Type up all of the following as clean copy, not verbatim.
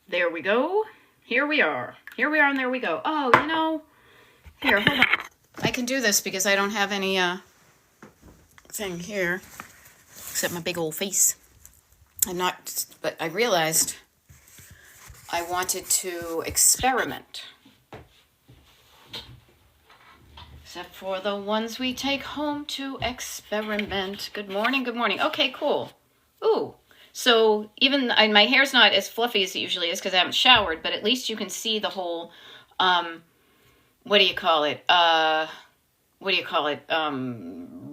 There we go. Here we are. Here we are, and there we go. Oh, here, hold on. I can do this because I don't have any thing here except my big old face. But I realized I wanted to experiment. Except for the ones we take home to experiment. Good morning, good morning. Okay, cool. Ooh, so even my hair's not as fluffy as it usually is because I haven't showered, but at least you can see the whole, what do you call it?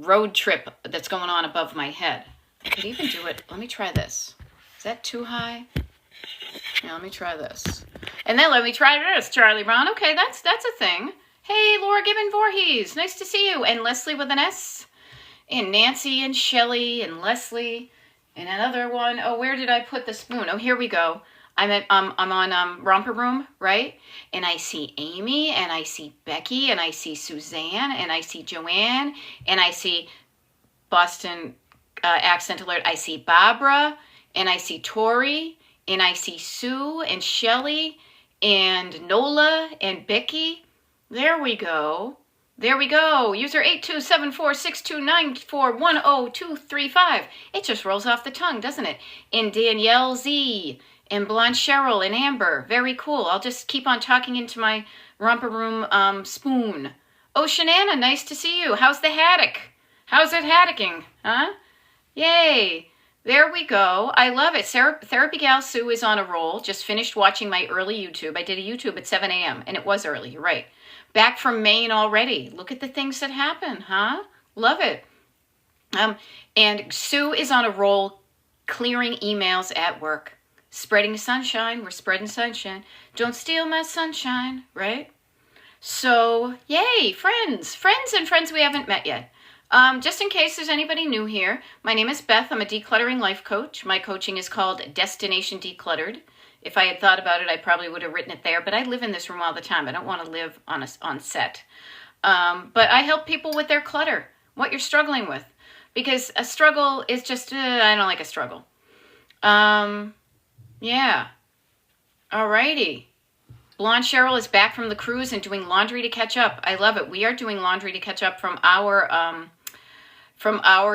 Road trip that's going on above my head. I could even do it. Let me try this. Is that too high? Yeah, let me try this. And then let me try this, Charlie Brown. Okay, that's a thing. Hey, Laura Gibbon Voorhees, nice to see you. And Leslie with an S. And Nancy and Shelley and Leslie. And another one. Oh, where did I put the spoon? Oh, here we go. I'm on Romper Room, right? And I see Amy, and I see Becky, and I see Suzanne, and I see Joanne, and I see Boston Accent Alert. I see Barbara, and I see Tori, and I see Sue, and Shelley, and Nola, and Becky. There we go. There we go. User 82746294100235. It just rolls off the tongue, doesn't it? And Danielle Z. And Blonde Cheryl and Amber. Very cool. I'll just keep on talking into my Romper Room spoon. Oh, Shanana, nice to see you. How's the haddock? How's it haddocking? Huh? Yay. There we go. I love it. Therapy Gal Sue is on a roll. Just finished watching my early YouTube. I did a YouTube at 7 a.m. and it was early. You're right. Back from Maine already. Look at the things that happen, huh? Love it. And Sue is on a roll clearing emails at work. Spreading sunshine. We're spreading sunshine. Don't steal my sunshine, right? So, yay, friends and friends we haven't met yet. Just in case there's anybody new here, my name is Beth. I'm a decluttering life coach. My coaching is called Destination Decluttered. If I had thought about it, I probably would have written it there, but I live in this room all the time. I don't want to live on set. But I help people with their clutter, what you're struggling with. Because a struggle is just, I don't like a struggle. Yeah. Alrighty. Blonde Cheryl is back from the cruise and doing laundry to catch up. I love it. We are doing laundry to catch up from our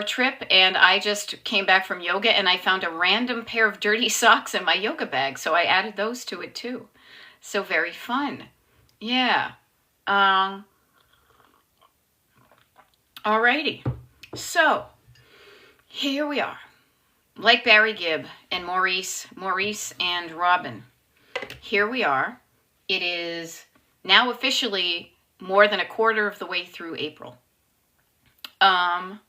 trip, and I just came back from yoga and I found a random pair of dirty socks in my yoga bag, so I added those to it too. So very fun. Yeah. Alrighty. So here we are. Like Barry Gibb and Maurice and Robin. Here we are. It is now officially more than a quarter of the way through April. And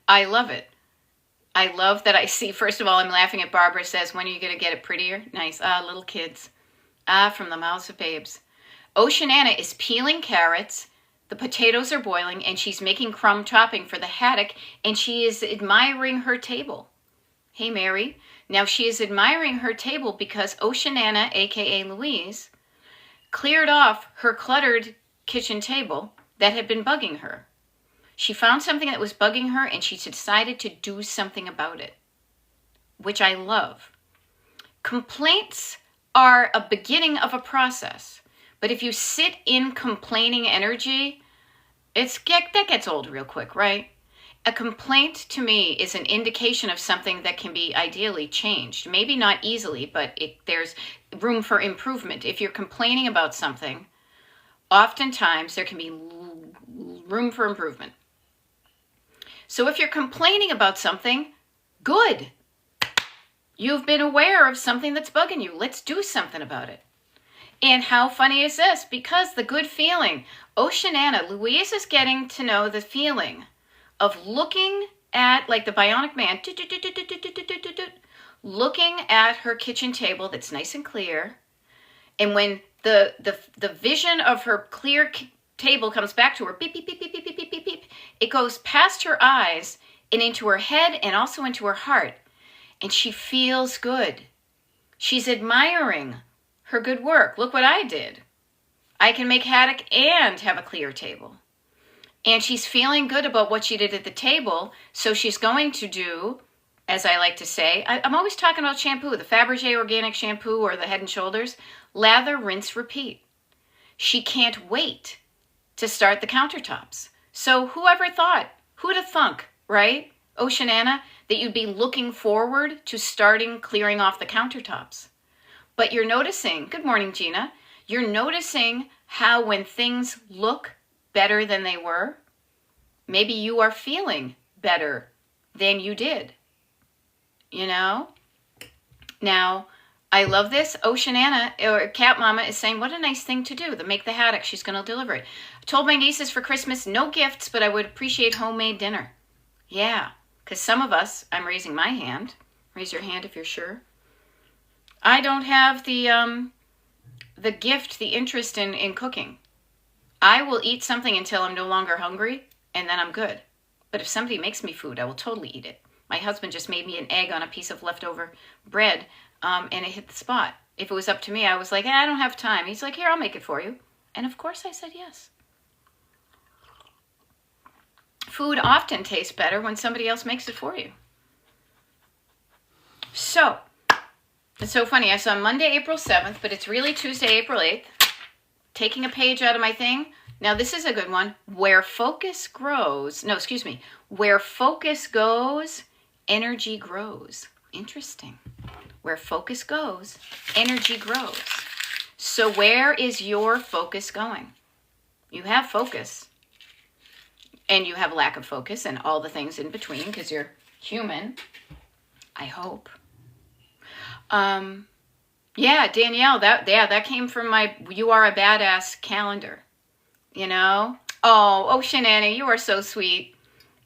I love it. I love that I see, first of all, I'm laughing at Barbara says, when are you going to get it prettier? Nice. Little kids. From the mouths of babes. Oceanana is peeling carrots. The potatoes are boiling, and she's making crumb topping for the haddock, and she is admiring her table. Hey, Mary. Now, she is admiring her table because Oceanana, a.k.a. Louise, cleared off her cluttered kitchen table that had been bugging her. She found something that was bugging her, and she decided to do something about it, which I love. Complaints are a beginning of a process, but if you sit in complaining energy, that gets old real quick, right? A complaint to me is an indication of something that can be ideally changed. Maybe not easily, but there's room for improvement. If you're complaining about something, oftentimes there can be room for improvement. So if you're complaining about something, good. You've been aware of something that's bugging you. Let's do something about it. And how funny is this? Because the good feeling, Oceanana, Louise is getting to know the feeling of looking at, like the Bionic Man, looking at her kitchen table that's nice and clear. And when the vision of her clear table comes back to her, beep, beep, beep, beep, beep, beep, beep, beep, beep, it goes past her eyes and into her head and also into her heart. And she feels good. She's admiring her good work. Look what I did. I can make haddock and have a clear table. And she's feeling good about what she did at the table, so she's going to do as I like to say. I'm always talking about shampoo, the Fabergé organic shampoo or the Head and Shoulders. Lather, rinse, repeat. She can't wait to start the countertops. So whoever thought, who'd have thunk, right, Oceanana, that you'd be looking forward to starting clearing off the countertops? But you're noticing, good morning, Gina, you're noticing how when things look better than they were, maybe you are feeling better than you did, you know? Now, I love this. Oceanana, or Cat Mama, is saying, what a nice thing to do, to make the haddock. She's going to deliver it. I told my nieces for Christmas, no gifts, but I would appreciate homemade dinner. Yeah, because some of us, I'm raising my hand. Raise your hand if you're sure. I don't have the gift, the interest in cooking. I will eat something until I'm no longer hungry, and then I'm good. But if somebody makes me food, I will totally eat it. My husband just made me an egg on a piece of leftover bread, and it hit the spot. If it was up to me, I was like, I don't have time. He's like, here, I'll make it for you. And of course I said yes. Food often tastes better when somebody else makes it for you. So, it's so funny. I saw Monday, April 7th, but it's really Tuesday, April 8th. Taking a page out of my thing. Now, this is a good one. Where focus grows, where focus goes, energy grows. Interesting. Where focus goes, energy grows. So where is your focus going? You have focus. And you have lack of focus and all the things in between because you're human. I hope. Yeah, Danielle, that came from my You Are a Badass calendar. You know? Oh, Shanana, you are so sweet.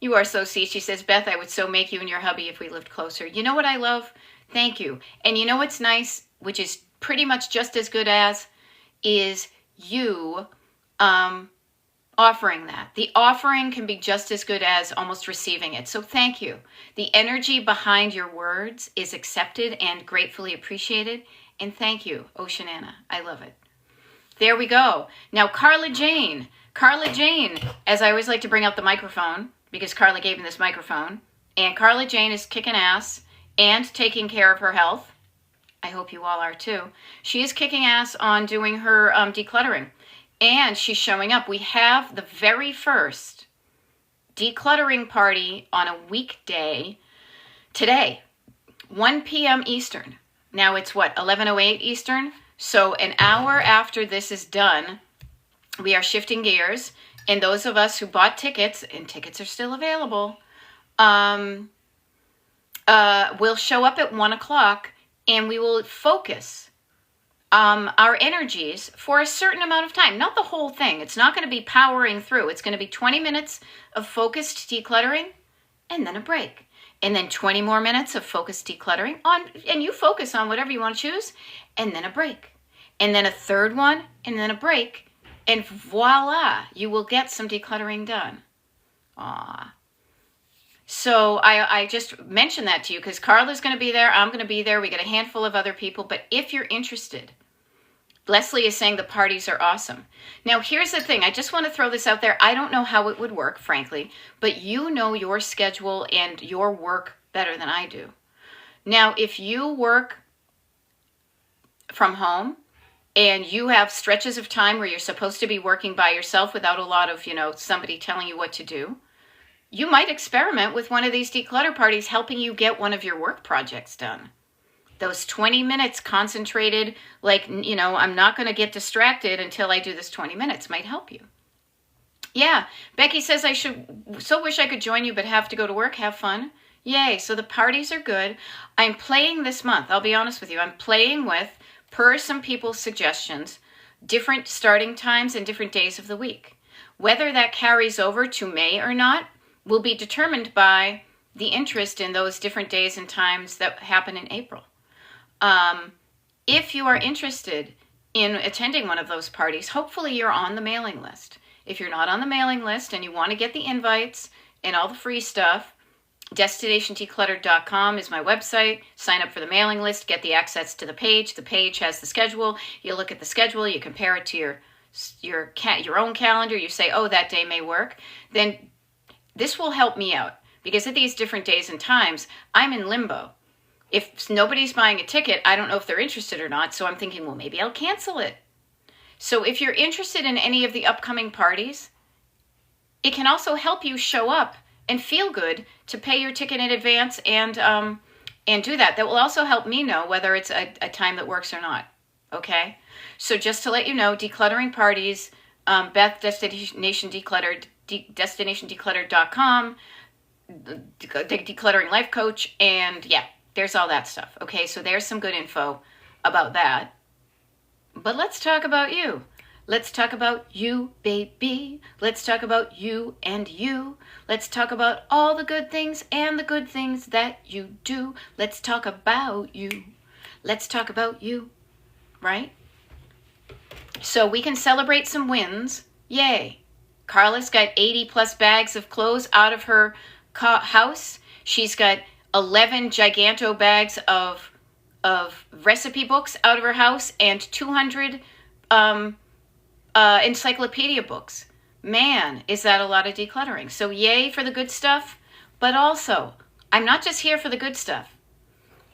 You are so sweet. She says, Beth, I would so make you and your hubby if we lived closer. You know what I love? Thank you. And you know what's nice, which is pretty much just as good as, is you offering that. The offering can be just as good as almost receiving it. So thank you. The energy behind your words is accepted and gratefully appreciated. And thank you, Oceanana. I love it. There we go. Now, Carla Jane, as I always like to bring out the microphone, because Carla gave me this microphone, and Carla Jane is kicking ass and taking care of her health. I hope you all are too. She is kicking ass on doing her decluttering, and she's showing up. We have the very first decluttering party on a weekday today, 1 p.m. Eastern. Now it's what, 11:08 Eastern? So an hour after this is done, we are shifting gears. And those of us who bought tickets, and tickets are still available, will show up at 1 o'clock and we will focus our energies for a certain amount of time. Not the whole thing. It's not going to be powering through. It's going to be 20 minutes of focused decluttering and then a break. And then 20 more minutes of focused decluttering and you focus on whatever you want to choose, and then a break. And then a third one, and then a break. And voila, you will get some decluttering done. Aw. So I just mentioned that to you because Carla's going to be there. I'm going to be there. We got a handful of other people. But if you're interested, Leslie is saying the parties are awesome. Now, here's the thing. I just want to throw this out there. I don't know how it would work, frankly, but you know your schedule and your work better than I do. Now, if you work from home and you have stretches of time where you're supposed to be working by yourself without a lot of, somebody telling you what to do, you might experiment with one of these declutter parties helping you get one of your work projects done. Those 20 minutes concentrated, I'm not going to get distracted until I do this 20 minutes might help you. Yeah, Becky says I so wish I could join you, but have to go to work. Have fun. Yay, so the parties are good. I'm playing this month. I'll be honest with you. I'm playing with, per some people's suggestions, different starting times and different days of the week. Whether that carries over to May or not will be determined by the interest in those different days and times that happen in April. If you are interested in attending one of those parties, hopefully you're on the mailing list. If you're not on the mailing list and you want to get the invites and all the free stuff, DestinationDecluttered.com is my website. Sign up for the mailing list, get the access to the page. The page has the schedule. You look at the schedule, you compare it to your own calendar. You say, oh, that day may work. Then this will help me out because at these different days and times, I'm in limbo. If nobody's buying a ticket, I don't know if they're interested or not. So I'm thinking, well, maybe I'll cancel it. So if you're interested in any of the upcoming parties, it can also help you show up and feel good to pay your ticket in advance and do that. That will also help me know whether it's a time that works or not. Okay? So just to let you know, decluttering parties, Beth, Destination Decluttered, DestinationDecluttered.com, Decluttering Life Coach, and yeah, there's all that stuff. Okay, so there's some good info about that. But let's talk about you. Let's talk about you, baby. Let's talk about you and you. Let's talk about all the good things and the good things that you do. Let's talk about you. Let's talk about you, right? So we can celebrate some wins. Yay. Carla's got 80 plus bags of clothes out of her house. She's got 11 giganto bags of recipe books out of her house and 200 encyclopedia books. Man, is that a lot of decluttering. So yay for the good stuff, but also, I'm not just here for the good stuff.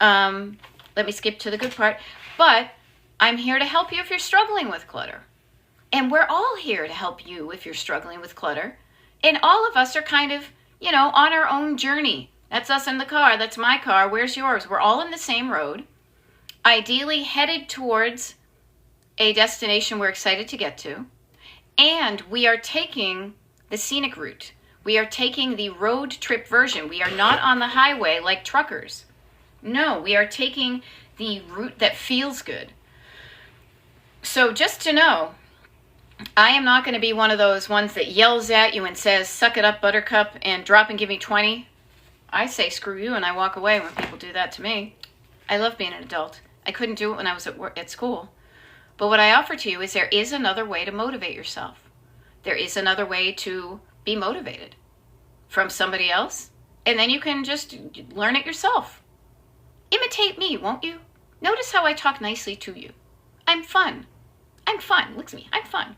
Let me skip to the good part, but I'm here to help you if you're struggling with clutter. And we're all here to help you if you're struggling with clutter. And all of us are kind of, on our own journey. That's us in the car. That's my car. Where's yours? We're all in the same road, ideally headed towards a destination we're excited to get to. And we are taking the scenic route. We are taking the road trip version. We are not on the highway like truckers. No, we are taking the route that feels good. So just to know, I am not going to be one of those ones that yells at you and says, suck it up, buttercup, and drop and give me 20. I say screw you and I walk away when people do that to me. I love being an adult. I couldn't do it when I was at school. But what I offer to you is there is another way to motivate yourself. There is another way to be motivated from somebody else. And then you can just learn it yourself. Imitate me, won't you? Notice how I talk nicely to you. I'm fun. I'm fun. Look at me. I'm fun.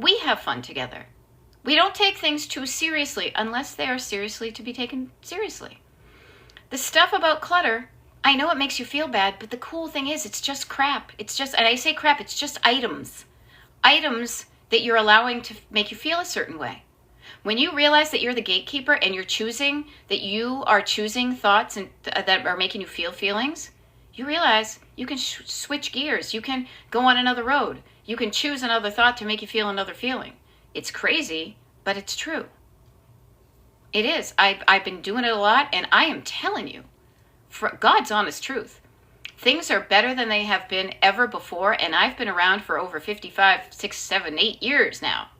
We have fun together. We don't take things too seriously unless they are seriously to be taken seriously. The stuff about clutter, I know it makes you feel bad, but the cool thing is it's just crap. It's just, and I say crap, it's just items. Items that you're allowing to make you feel a certain way. When you realize that you're the gatekeeper and you're choosing, that you are choosing thoughts and that are making you feel feelings, you realize you can switch gears. You can go on another road. You can choose another thought to make you feel another feeling. It's crazy, but it's true. It is. I've been doing it a lot, and I am telling you, for God's honest truth, things are better than they have been ever before, and I've been around for over 55, 6, 7, 8 years now.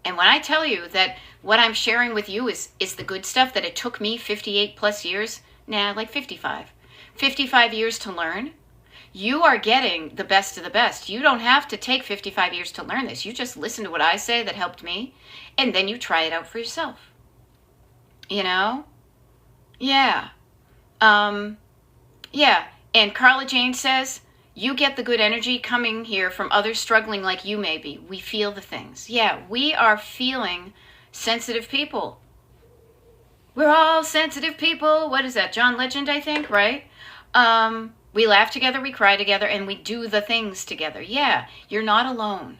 And when I tell you that what I'm sharing with you is the good stuff that it took me 58 plus years, like 55 years to learn, you are getting the best of the best. You don't have to take 55 years to learn this. You just listen to what I say that helped me, and then you try it out for yourself. Yeah. Yeah. And Carla Jane says, you get the good energy coming here from others struggling like you may be. We feel the things. Yeah, we are feeling sensitive people. We're all sensitive people. What is that? John Legend, I think, right? We laugh together, we cry together, and we do the things together. Yeah, you're not alone.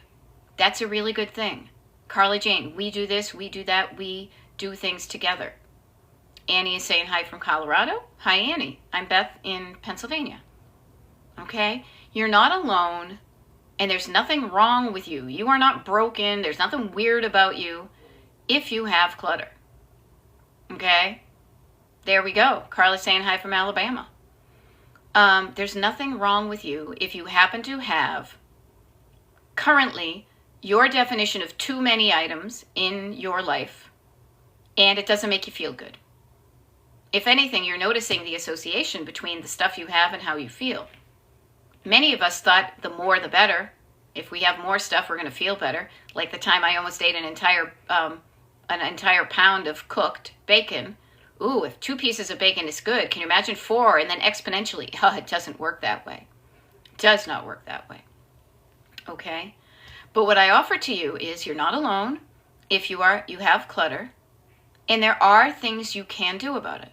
That's a really good thing. Carla Jane, we do this, we do that, we do things together. Annie is saying hi from Colorado. Hi, Annie. I'm Beth in Pennsylvania. Okay? You're not alone, and there's nothing wrong with you. You are not broken. There's nothing weird about you if you have clutter. Okay? There we go. Carla's saying hi from Alabama. There's nothing wrong with you if you happen to have currently your definition of too many items in your life, and it doesn't make you feel good. If anything, you're noticing the association between the stuff you have and how you feel. Many of us thought the more the better. If we have more stuff, we're going to feel better. Like the time I almost ate an entire pound of cooked bacon. Ooh, if 2 pieces of bacon is good, can you imagine 4 and then exponentially? Oh, it doesn't work that way. It does not work that way. Okay? But what I offer to you is you're not alone if you have clutter. And there are things you can do about it.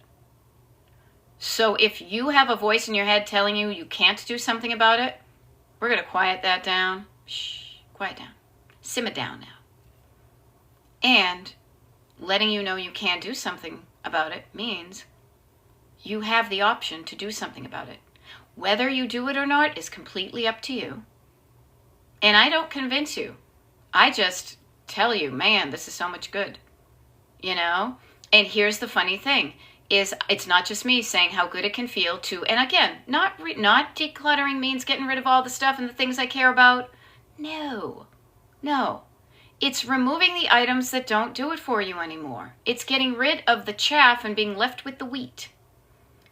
So if you have a voice in your head telling you you can't do something about it, we're going to quiet that down. Shh, quiet down. Simmer down now. And letting you know you can do something about it means you have the option to do something about it. Whether you do it or not is completely up to you. And I don't convince you. I just tell you, man, this is so much good. You know? And here's the funny thing, is it's not just me saying how good it can feel to, and again, not decluttering means getting rid of all the stuff and the things I care about. No. It's removing the items that don't do it for you anymore. It's getting rid of the chaff and being left with the wheat.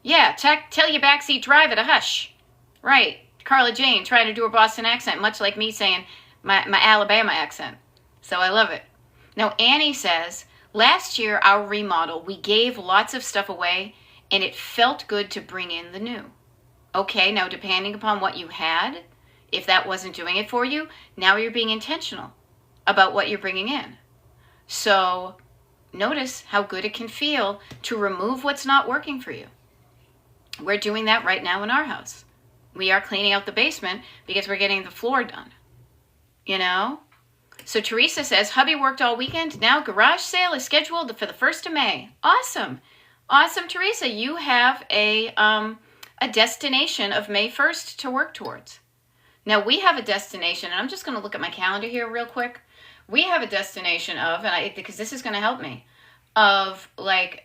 Yeah, tell your backseat driver to hush. Right, Carla Jane trying to do her Boston accent, much like me saying my Alabama accent. So I love it. Now, Annie says, last year, our remodel, we gave lots of stuff away, and it felt good to bring in the new. Okay, now depending upon what you had, if that wasn't doing it for you, now you're being intentional about what you're bringing in. So notice how good it can feel to remove what's not working for you. We're doing that right now in our house. We are cleaning out the basement because we're getting the floor done. You know? So Teresa says, hubby worked all weekend. Now garage sale is scheduled for the 1st of May. Awesome. Awesome, Teresa. You have a destination of May 1st to work towards. Now we have a destination, and I'm just going to look at my calendar here real quick. We have a destination of, because this is going to help me, of like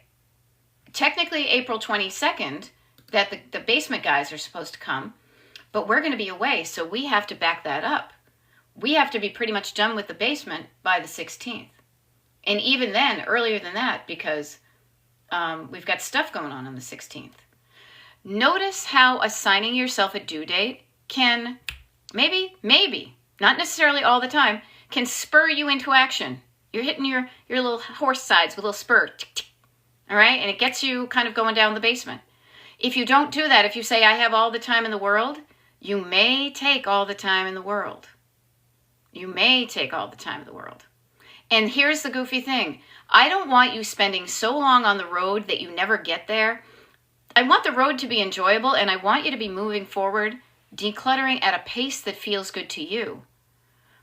technically April 22nd that the basement guys are supposed to come, but we're going to be away, so we have to back that up. We have to be pretty much done with the basement by the 16th. And even then, earlier than that, because we've got stuff going on the 16th. Notice how assigning yourself a due date can maybe, not necessarily all the time, can spur you into action. You're hitting your little horse sides with a little spur. All right? And it gets you kind of going down the basement. If you don't do that, if you say, I have all the time in the world, you may take all the time in the world. You may take all the time in the world. And here's the goofy thing. I don't want you spending so long on the road that you never get there. I want the road to be enjoyable, and I want you to be moving forward, decluttering at a pace that feels good to you.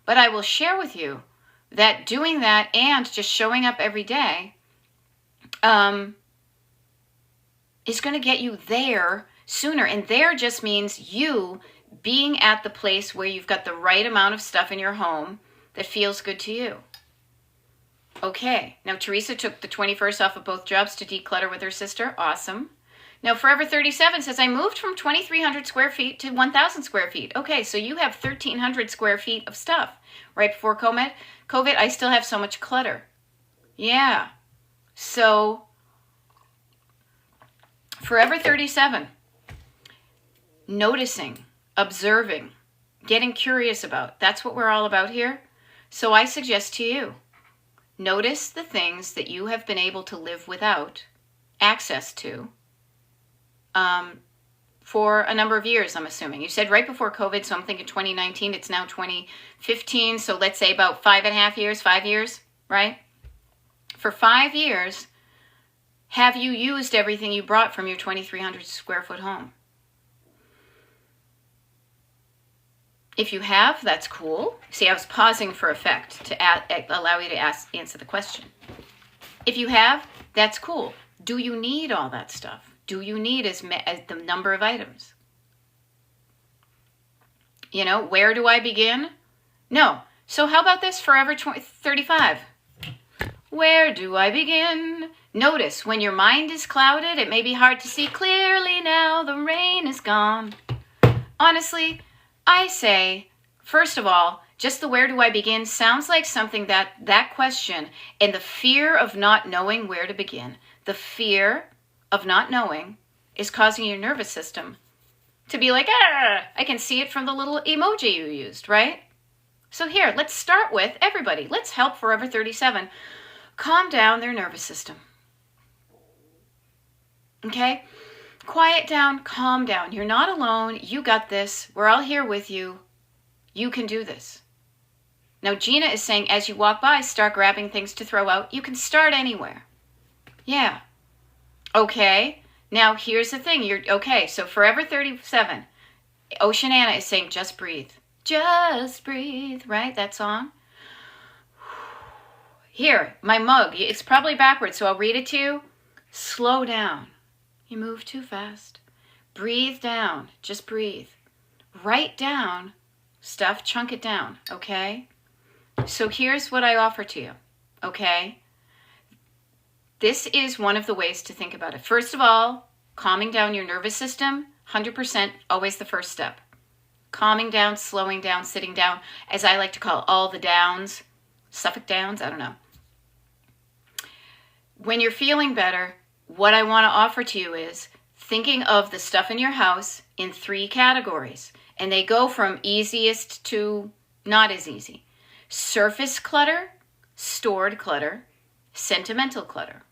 But I will share with you that doing that and just showing up every day is going to get you there sooner. And there just means you being at the place where you've got the right amount of stuff in your home that feels good to you. Okay, now Teresa took the 21st off of both jobs to declutter with her sister. Awesome. Now Forever 37 says, I moved from 2,300 square feet to 1,000 square feet. Okay, so you have 1,300 square feet of stuff. Right before COVID, I still have so much clutter. Yeah. So Forever 37, noticing, observing, getting curious about. That's what we're all about here. So I suggest to you, notice the things that you have been able to live without access to for a number of years, I'm assuming. You said right before COVID, so I'm thinking 2019. It's now 2015, so let's say about 5 years, right? For 5 years, have you used everything you brought from your 2,300 square foot home? If you have, that's cool. See, I was pausing for effect to allow you to answer the question. If you have, that's cool. Do you need all that stuff? Do you need as the number of items? You know, where do I begin? No. So how about this, Forever 35? Where do I begin? Notice, when your mind is clouded, it may be hard to see clearly now the rain is gone. Honestly, I say, first of all, just the where do I begin sounds like something that question and the fear of not knowing where to begin, the fear of not knowing is causing your nervous system to be like, I can see it from the little emoji you used, right? So here, let's start with everybody. Let's help Forever 37 calm down their nervous system. Okay? Quiet down, calm down. You're not alone. You got this. We're all here with you. You can do this. Now, Gina is saying, as you walk by, start grabbing things to throw out. You can start anywhere. Yeah. Okay. Now here's the thing. You're okay. So Forever 37, Oceanana is saying, just breathe. Just breathe, right? That song. Here, my mug. It's probably backwards, so I'll read it to you. Slow down. You move too fast. Breathe down. Just breathe. Write down stuff. Chunk it down, okay? So here's what I offer to you, okay? This is one of the ways to think about it. First of all, calming down your nervous system, 100% always the first step. Calming down, slowing down, sitting down, as I like to call all the downs, Suffolk Downs, I don't know. When you're feeling better, what I want to offer to you is thinking of the stuff in your house in 3 categories. And they go from easiest to not as easy. Surface clutter, stored clutter, sentimental clutter.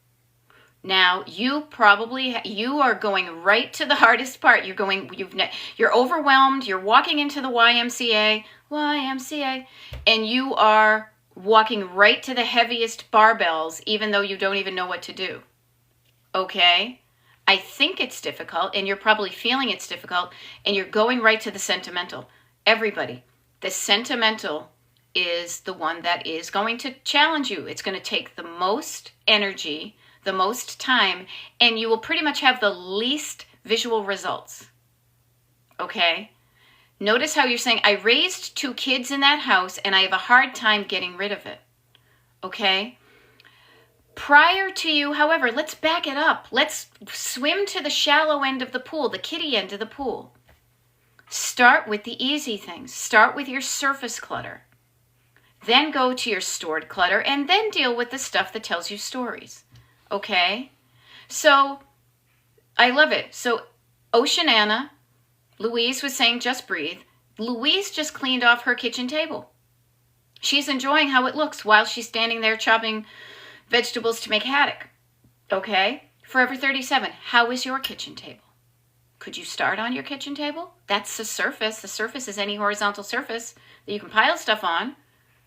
Now, you are going right to the hardest part. You're overwhelmed. You're walking into the YMCA, and you are walking right to the heaviest barbells, even though you don't even know what to do. Okay? I think it's difficult, and you're probably feeling it's difficult, and you're going right to the sentimental. Everybody, the sentimental is the one that is going to challenge you. It's going to take the most energy, the most time, and you will pretty much have the least visual results. Okay? Notice how you're saying, I raised 2 kids in that house, and I have a hard time getting rid of it. Okay? Prior to you, however, let's back it up. Let's swim to the shallow end of the pool, the kiddie end of the pool. Start with the easy things. Start with your surface clutter. Then go to your stored clutter, and then deal with the stuff that tells you stories. Okay? So, I love it. So, Oceanana, Louise was saying, just breathe. Louise just cleaned off her kitchen table. She's enjoying how it looks while she's standing there chopping vegetables to make haddock. Okay? Forever 37, how is your kitchen table? Could you start on your kitchen table? That's the surface. The surface is any horizontal surface that you can pile stuff on.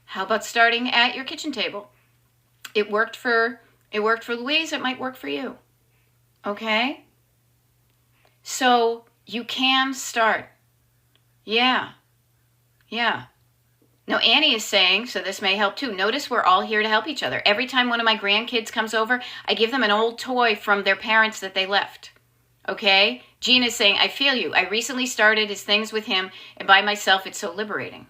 How about starting at your kitchen table? It worked for Louise. It might work for you. Okay? So you can start. Yeah. Now, Annie is saying, so this may help too. Notice we're all here to help each other. Every time one of my grandkids comes over, I give them an old toy from their parents that they left. Okay? Jean is saying, I feel you. I recently started his things with him, and by myself, it's so liberating.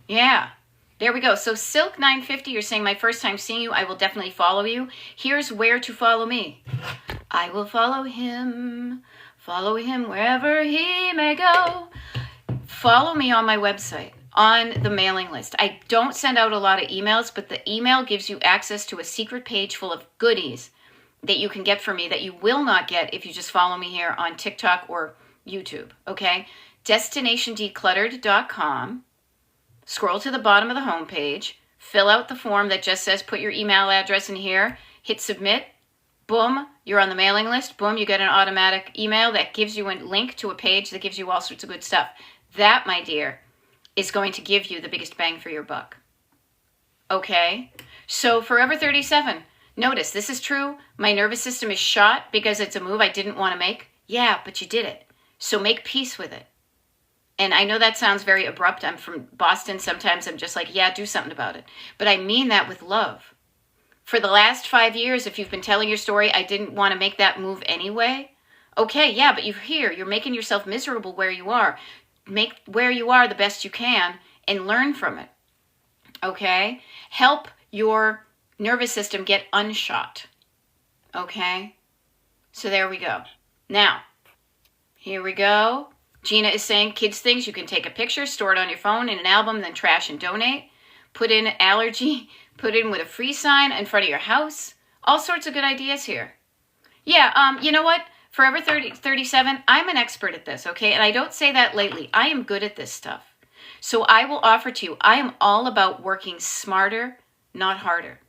Yeah. There we go. So Silk 950, you're saying, my first time seeing you, I will definitely follow you. Here's where to follow me. I will follow him wherever he may go. Follow me on my website, on the mailing list. I don't send out a lot of emails, but the email gives you access to a secret page full of goodies that you can get from me that you will not get if you just follow me here on TikTok or YouTube, okay? DestinationDecluttered.com. Scroll to the bottom of the homepage, fill out the form that just says put your email address in here, hit submit, boom, you're on the mailing list, boom, you get an automatic email that gives you a link to a page that gives you all sorts of good stuff. That, my dear, is going to give you the biggest bang for your buck. Okay? So Forever 37, notice, this is true. My nervous system is shot because it's a move I didn't want to make. Yeah, but you did it. So make peace with it. And I know that sounds very abrupt. I'm from Boston. Sometimes I'm just like, yeah, do something about it. But I mean that with love. For the last 5 years, if you've been telling your story, I didn't want to make that move anyway. Okay, yeah, but you're here. You're making yourself miserable where you are. Make where you are the best you can and learn from it. Okay? Help your nervous system get unshot. Okay? So there we go. Now, here we go. Gina is saying, kids things, you can take a picture, store it on your phone in an album, then trash and donate. Put in allergy, put in with a free sign in front of your house. All sorts of good ideas here. Yeah, you know what? Forever 37, I'm an expert at this, okay? And I don't say that lately. I am good at this stuff. So I will offer to you, I am all about working smarter, not harder.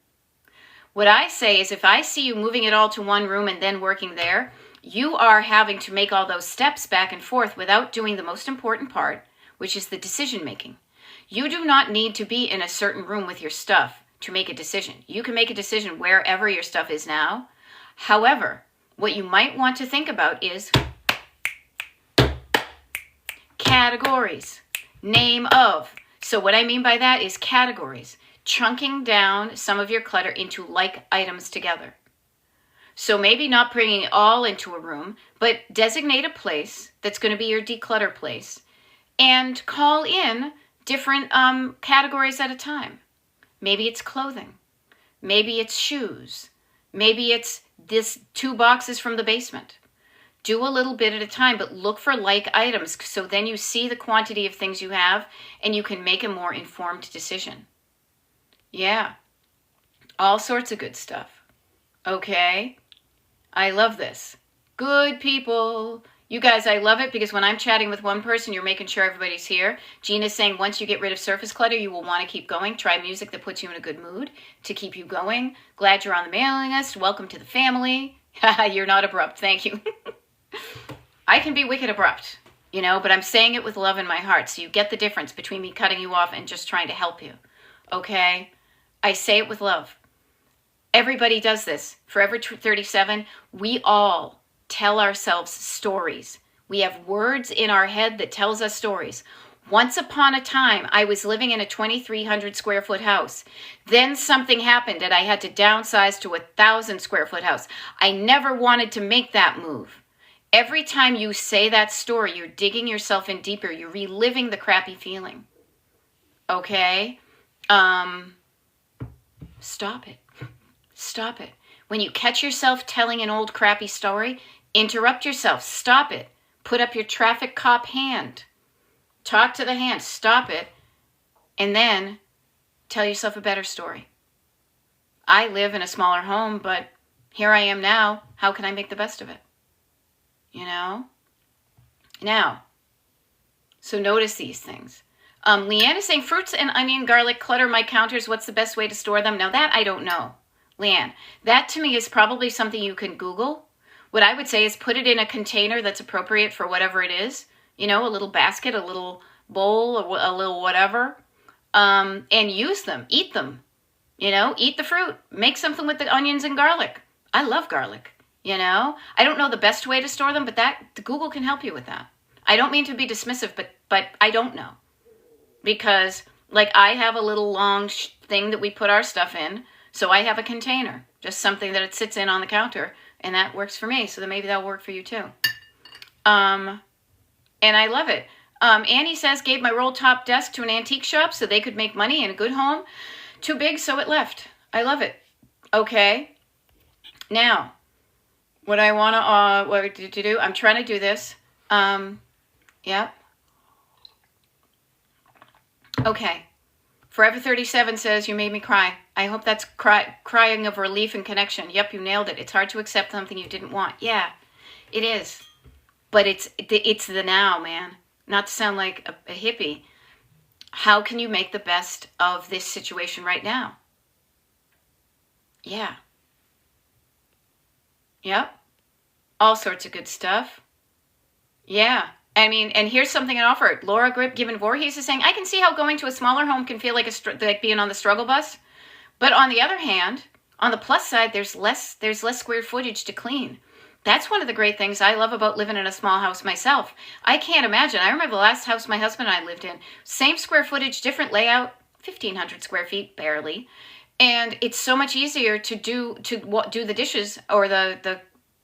What I say is if I see you moving it all to one room and then working there, you are having to make all those steps back and forth without doing the most important part, which is the decision making. You do not need to be in a certain room with your stuff to make a decision. You can make a decision wherever your stuff is now. However, what you might want to think about is categories, name of. So what I mean by that is categories, chunking down some of your clutter into like items together. So maybe not bringing it all into a room, but designate a place that's going to be your declutter place and call in different categories at a time. Maybe it's clothing. Maybe it's shoes. Maybe it's this 2 boxes from the basement. Do a little bit at a time, but look for like items so then you see the quantity of things you have and you can make a more informed decision. Yeah, all sorts of good stuff. Okay, I love this. Good people. You guys, I love it because when I'm chatting with one person, you're making sure everybody's here. Gina's saying once you get rid of surface clutter, you will want to keep going. Try music that puts you in a good mood to keep you going. Glad you're on the mailing list. Welcome to the family. You're not abrupt. Thank you. I can be wicked abrupt, but I'm saying it with love in my heart. So you get the difference between me cutting you off and just trying to help you. Okay? I say it with love. Everybody does this. Forever 37, we all tell ourselves stories. We have words in our head that tells us stories. Once upon a time, I was living in a 2,300 square foot house. Then something happened and I had to downsize to a 1,000 square foot house. I never wanted to make that move. Every time you say that story, you're digging yourself in deeper. You're reliving the crappy feeling. Okay? Stop it. Stop it. When you catch yourself telling an old crappy story, interrupt yourself. Stop it. Put up your traffic cop hand. Talk to the hand. Stop it. And then tell yourself a better story. I live in a smaller home, but here I am now. How can I make the best of it? Now, so notice these things. Leanne is saying fruits and onion, garlic clutter my counters. What's the best way to store them? Now that I don't know, Leanne. That to me is probably something you can Google. What I would say is put it in a container that's appropriate for whatever it is. A little basket, a little bowl, a little whatever. And use them. Eat them. Eat the fruit. Make something with the onions and garlic. I love garlic. I don't know the best way to store them, but Google can help you with that. I don't mean to be dismissive, but I don't know. Because, I have a little long thing that we put our stuff in, so I have a container, just something that it sits in on the counter, and that works for me, so then maybe that'll work for you too. And I love it. Annie says, gave my roll top desk to an antique shop so they could make money in a good home. Too big, so it left. I love it. Okay. Now, what I want to do, I'm trying to do this. Yep. Okay. Forever 37 says, you made me cry. I hope that's crying of relief and connection. Yep, you nailed it. It's hard to accept something you didn't want. Yeah, it is. But it's the now, man. Not to sound like a hippie. How can you make the best of this situation right now? Yeah. Yep. All sorts of good stuff. Yeah. And here's something I offer. Laura Grip Given Voorhees is saying, I can see how going to a smaller home can feel like being on the struggle bus. But on the other hand, on the plus side, there's less square footage to clean. That's one of the great things I love about living in a small house myself. I can't imagine. I remember the last house my husband and I lived in. Same square footage, different layout, 1,500 square feet, barely. And it's so much easier to do the dishes or the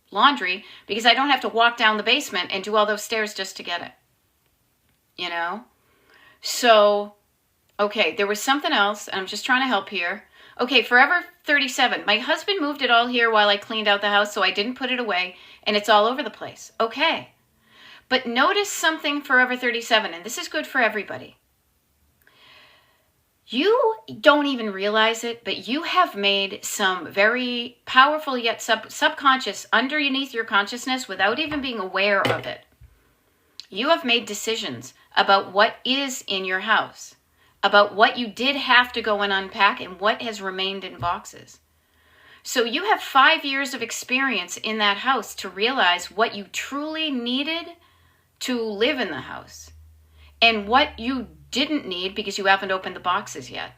laundry because I don't have to walk down the basement and do all those stairs just to get it. So, okay, there was something else, and I'm just trying to help here. Okay, Forever 37. My husband moved it all here while I cleaned out the house, so I didn't put it away, and it's all over the place. Okay. But notice something, Forever 37, and this is good for everybody. You don't even realize it, but you have made some very powerful yet subconscious underneath your consciousness without even being aware of it. You have made decisions about what is in your house, about what you did have to go and unpack and what has remained in boxes. So you have 5 years of experience in that house to realize what you truly needed to live in the house and what you didn't need because you haven't opened the boxes yet.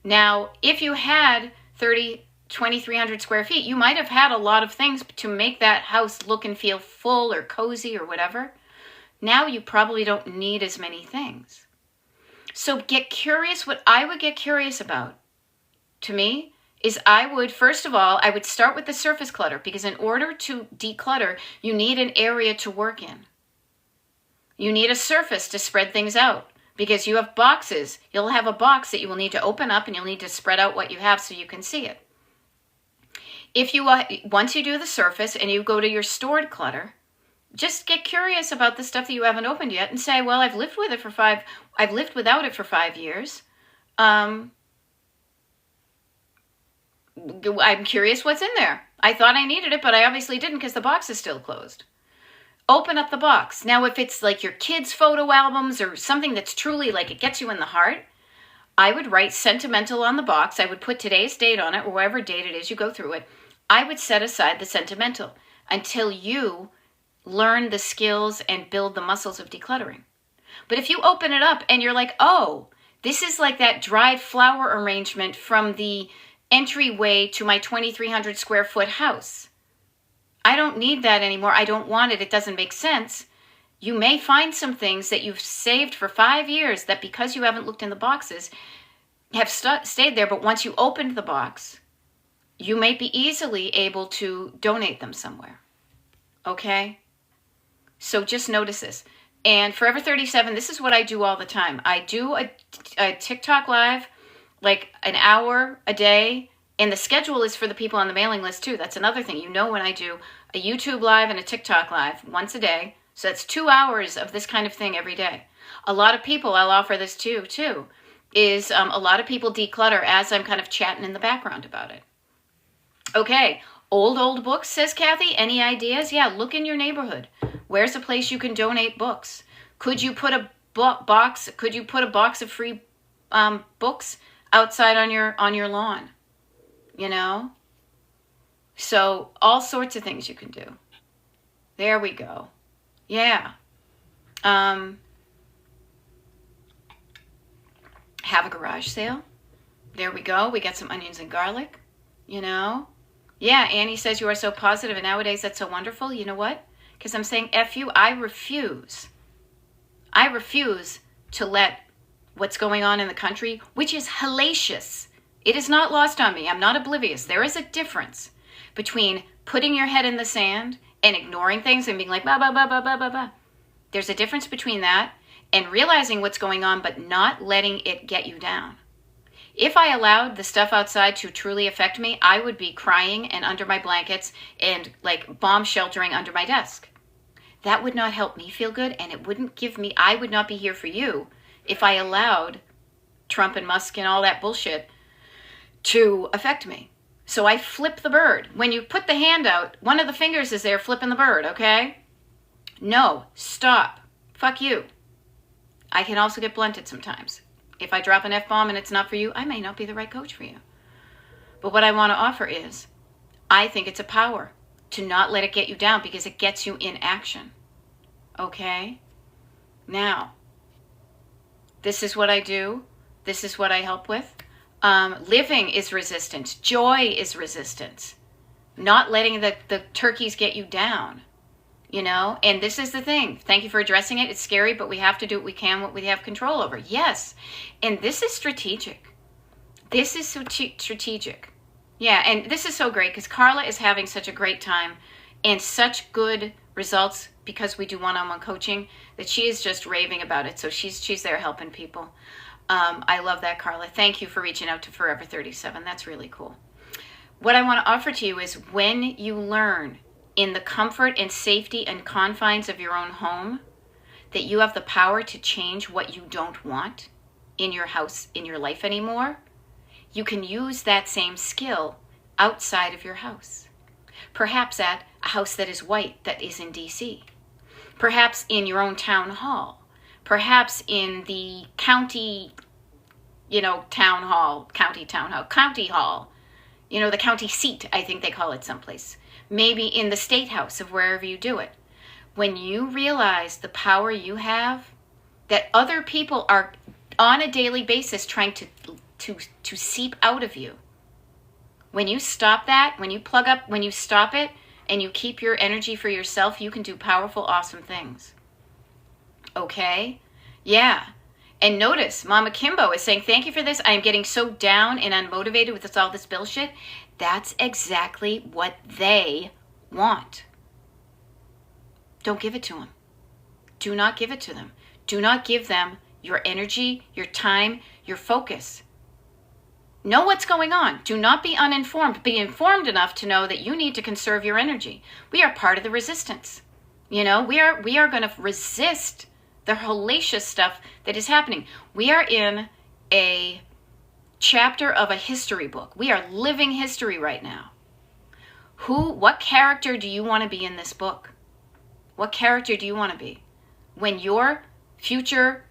Now, if you had 30 2,300 square feet, you might have had a lot of things to make that house look and feel full or cozy or whatever. Now you probably don't need as many things. So get curious. What I would get curious about, to me, is first of all, I would start with the surface clutter, because in order to declutter, you need an area to work in. You need a surface to spread things out, because you have boxes. You'll have a box that you will need to open up, and you'll need to spread out what you have so you can see it. Once you do the surface and you go to your stored clutter, just get curious about the stuff that you haven't opened yet and say, well, I've lived without it for 5 years. I'm curious what's in there. I thought I needed it, but I obviously didn't because the box is still closed. Open up the box. Now, if it's like your kids' photo albums or something that's truly like it gets you in the heart, I would write sentimental on the box. I would put today's date on it, or whatever date it is you go through it. I would set aside the sentimental until you learn the skills and build the muscles of decluttering. But if you open it up and you're like, oh, this is like that dried flower arrangement from the entryway to my 2,300 square foot house. I don't need that anymore. I don't want it. It doesn't make sense. You may find some things that you've saved for 5 years that, because you haven't looked in the boxes, have stayed there. But once you opened the box, you may be easily able to donate them somewhere. Okay? So just notice this. And Forever 37, this is what I do all the time. I do a TikTok live, like an hour a day. And the schedule is for the people on the mailing list too. That's another thing. You know, when I do a YouTube live and a TikTok live once a day. So that's 2 hours of this kind of thing every day. A lot of people, I'll offer this too, is a lot of people declutter as I'm kind of chatting in the background about it. Okay, old books, says Kathy. Any ideas? Yeah, look in your neighborhood. Where's a place you can donate books? Could you put a box of free books outside on your lawn? You know? So all sorts of things you can do. There we go. Yeah. Have a garage sale. There we go. We got some onions and garlic, you know? Yeah, Annie says you are so positive, and nowadays that's so wonderful. You know what? Because I'm saying F you. I refuse to let what's going on in the country, which is hellacious. It is not lost on me. I'm not oblivious. There is a difference between putting your head in the sand and ignoring things and being like, bah, bah, bah, bah, bah, bah, bah. There's a difference between that and realizing what's going on, but not letting it get you down. If I allowed the stuff outside to truly affect me, I would be crying and under my blankets and like bomb sheltering under my desk. That would not help me feel good, and it wouldn't give me, I would not be here for you if I allowed Trump and Musk and all that bullshit to affect me. So I flip the bird. When you put the hand out, one of the fingers is there flipping the bird, okay? No, stop. Fuck you. I can also get blunted sometimes. If I drop an F-bomb and it's not for you, I may not be the right coach for you. But what I want to offer is, I think it's a power to not let it get you down, because it gets you in action. Okay? Now, this is what I do. This is what I help with. Living is resistance. Joy is resistance. Not letting the turkeys get you down. You know, and this is the thing. Thank you for addressing it. It's scary, but we have to do what we can, what we have control over. Yes. And this is strategic. This is so strategic. Yeah, and this is so great because Carla is having such a great time and such good results because we do one-on-one coaching that she is just raving about it. So she's there helping people. I love that, Carla. Thank you for reaching out to Forever 37. That's really cool. What I want to offer to you is, when you learn in the comfort and safety and confines of your own home that you have the power to change what you don't want in your house, in your life anymore, you can use that same skill outside of your house. Perhaps at a house that is white, that is in DC. Perhaps in your own town hall. Perhaps in the county, town hall, county hall. The county seat, I think they call it someplace. Maybe in the state house of wherever you do it. When you realize the power you have, that other people are on a daily basis trying to seep out of you, When you stop that, when you plug up, when you stop it and you keep your energy for yourself, you can do powerful, awesome things. Okay? Yeah. And notice, Mama Kimbo is saying, thank you for this. I am getting so down and unmotivated with all this bullshit. That's exactly what they want. Don't give it to them. Do not give it to them. Do not give them your energy, your time, your focus. Know what's going on. Do not be uninformed. Be informed enough to know that you need to conserve your energy. We are part of the resistance. You know, we are going to resist the hellacious stuff that is happening. We are in a chapter of a history book. We are living history right now. What character do you want to be in this book? What character do you want to be? When your future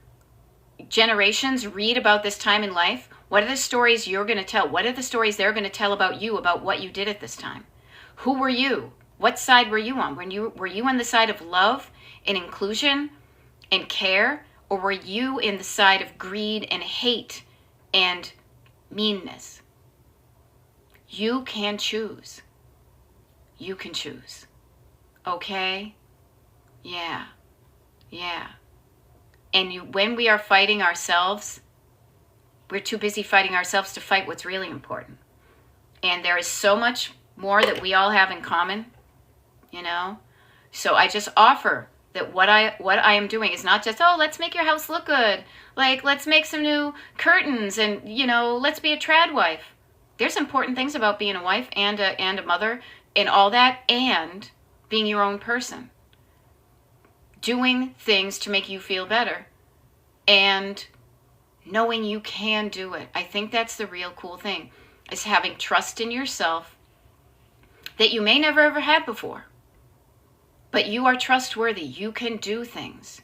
generations read about this time in life, what are the stories you're going to tell? What are the stories they're going to tell about you, about what you did at this time? Who were you? What side were you on? Were you on the side of love and inclusion and care, or were you in the side of greed and hate and meanness? You can choose. You can choose. Okay? Yeah. Yeah. And when we are fighting ourselves, we're too busy fighting ourselves to fight what's really important. And there is so much more that we all have in common, you know? So I just offer that what I am doing is not just, oh, let's make your house look good. Like, let's make some new curtains and, you know, let's be a trad wife. There's important things about being a wife and a mother and all that, and being your own person. Doing things to make you feel better and knowing you can do it. I think that's the real cool thing, is having trust in yourself that you may never ever had before. But you are trustworthy. You can do things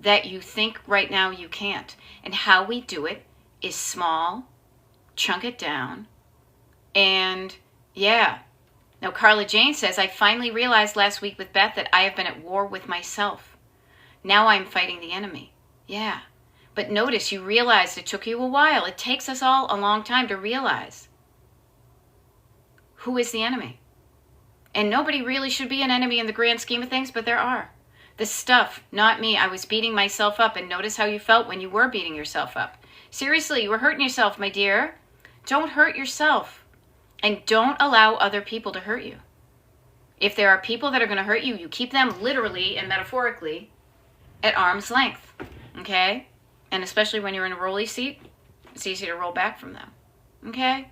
that you think right now you can't. And how we do it is small, chunk it down, and yeah. Now, Carla Jane says, I finally realized last week with Beth that I have been at war with myself. Now I'm fighting the enemy. Yeah. But notice, you realized it took you a while. It takes us all a long time to realize who is the enemy. And nobody really should be an enemy in the grand scheme of things, but there are. The stuff, not me. I was beating myself up, and notice how you felt when you were beating yourself up. Seriously, you were hurting yourself, my dear. Don't hurt yourself. And don't allow other people to hurt you. If there are people that are going to hurt you, you keep them literally and metaphorically at arm's length, okay? And especially when you're in a rolly seat, it's easy to roll back from them, okay?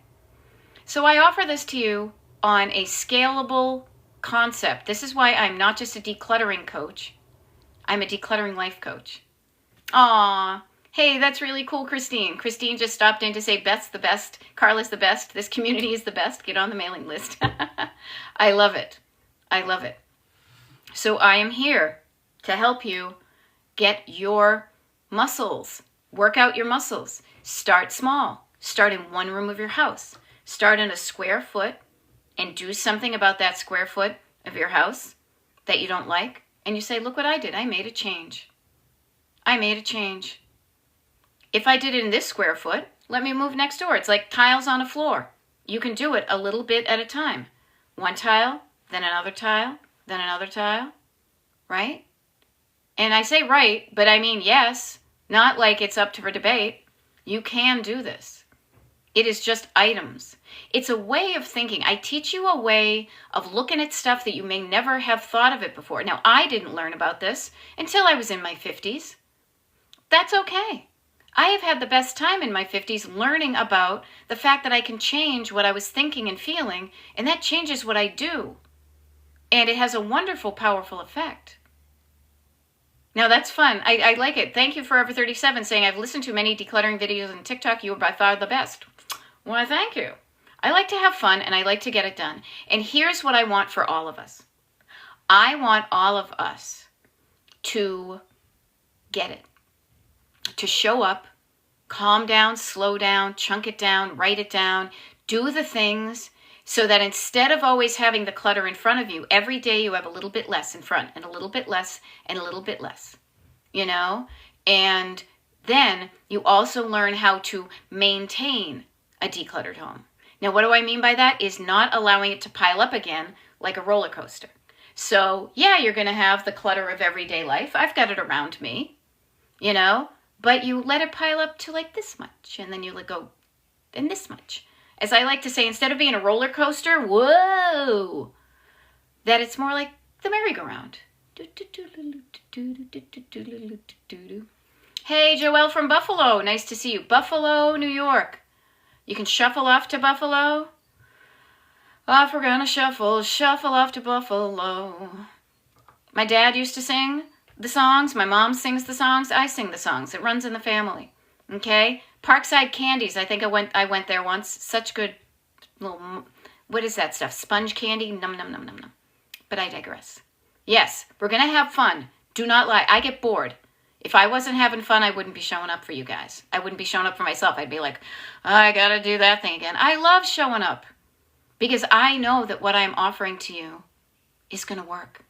So I offer this to you on a scalable concept. This is why I'm not just a decluttering coach. I'm a decluttering life coach. Aw, hey, that's really cool, Christine. Christine just stopped in to say Beth's the best, Carla's the best, this community is the best. Get on the mailing list. I love it. I love it. So I am here to help you get your muscles, work out your muscles. Start small. Start in one room of your house. Start in a square foot and do something about that square foot of your house that you don't like. And you say, look what I did. I made a change. I made a change. If I did it in this square foot, let me move next door. It's like tiles on a floor. You can do it a little bit at a time. One tile, then another tile, then another tile, right? And I say right, but I mean yes, not like it's up for debate. You can do this. It is just items. It's a way of thinking. I teach you a way of looking at stuff that you may never have thought of it before. Now, I didn't learn about this until I was in my 50s. That's okay. I have had the best time in my 50s learning about the fact that I can change what I was thinking and feeling, and that changes what I do. And it has a wonderful, powerful effect. Now, that's fun. I like it. Thank you, Forever 37, saying, I've listened to many decluttering videos on TikTok. You are by far the best. Well, thank you. I like to have fun, and I like to get it done. And here's what I want for all of us. I want all of us to get it, to show up, calm down, slow down, chunk it down, write it down, do the things so that instead of always having the clutter in front of you, every day you have a little bit less in front and a little bit less and a little bit less, you know? And then you also learn how to maintain a decluttered home. Now, what do I mean by that? Is not allowing it to pile up again like a roller coaster. So, yeah, you're going to have the clutter of everyday life. I've got it around me, you know, but you let it pile up to like this much, and then you let go, and this much. As I like to say, instead of being a roller coaster, whoa, that it's more like the merry-go-round. Hey, Joelle from Buffalo. Nice to see you. Buffalo, New York. You can shuffle off to Buffalo. Off we're gonna shuffle off to Buffalo. My dad used to sing the songs. My mom sings the songs. I sing the songs. It runs in the family. Okay? Parkside Candies. I think I went there once. Such good little, what is that stuff? Sponge candy? Num, num, num, num, num. But I digress. Yes, we're gonna have fun. Do not lie. I get bored. If I wasn't having fun, I wouldn't be showing up for you guys. I wouldn't be showing up for myself. I'd be like, I gotta do that thing again. I love showing up because I know that what I'm offering to you is gonna work.